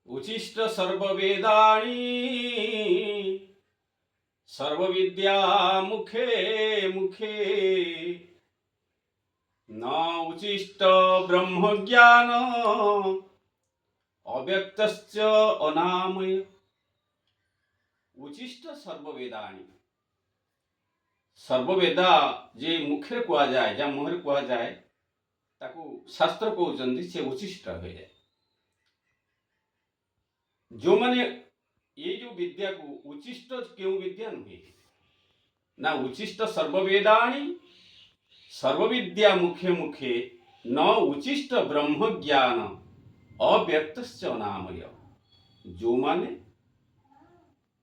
उचिष्ट सर्ववेदाणी सर्वविद्या मुखे मुखे न उचिष्ट ब्रह्मज्ञान अव्यक्तश्च अनामय। उचिष्ट सर्ववेदाणी सर्ववेदा जे मुखे कुआ जाए जा मुहर कुआ जाए ताकू शास्त्र कहउचंदी से उचिष्ट हो जाए। जो माने ये जो विद्या को उचिष्ट क्यों विद्या नुहे ना उचिष्ट सर्ववेदाणी सर्वविद्या मुखे मुखे न उचिष्ट ब्रह्म ज्ञान अव्यक्तश्च अनामय। जो माने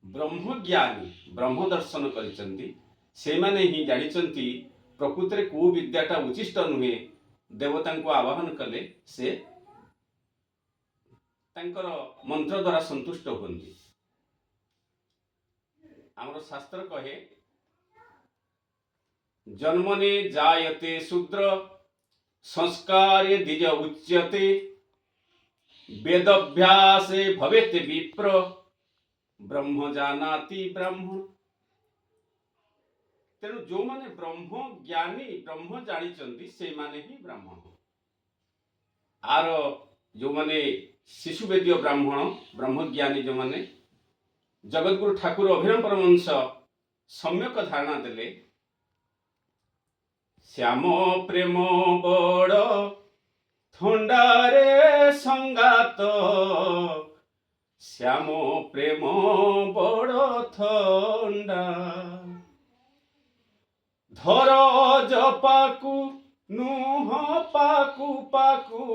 ब्रह्म ज्ञानी ब्रह्म दर्शन करिसंती से माने ही जानिचंती प्रकृति रे को विद्याटा उचिष्ट नुहे देवता को आवाहन कले से तांकर मंत्र द्वारा संतुष्ट होती। आमर शास्त्र कहे जन्मने जायते शूद्र संस्कारे द्विज उच्यते वेदभ्यासे भवेत विप्र ब्रह्म जानाति ब्रह्म। तेणु जो माने ब्रह्म ज्ञानी ब्रह्म जानिचंती से माने ही ब्राह्मण। आर जो माने शिशुवेदीय ब्राह्मण ब्रह्मज्ञानी जो माने जगतगुरु ठाकुर अभिराम परमहंस सम्यक धारणा देले श्याम प्रेम बड़ थंडारे संगात श्याम प्रेम बड़ थंडा धर जपाकू नुह पाकू पाकू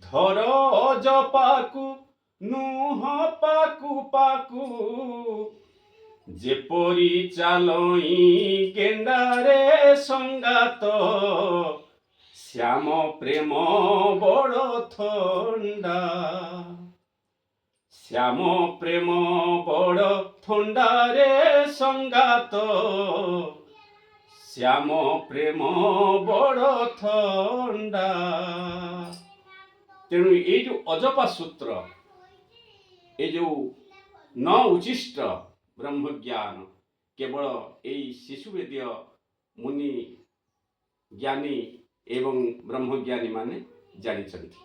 धर जपाकू नुह पाकू पाकू जेपरी चालई गेंडारे संगात श्याम प्रेम बड़ थंडा श्याम प्रेम बड़ थंडारे संगात श्याम प्रेम बड़ थंडा। तेणु ये जो अजपा सूत्र ये जो न उचिष्ट ब्रह्मज्ञान केवल यही शिशुवेदीय मुनि ज्ञानी एवं ब्रह्मज्ञानी माने जानिछंती।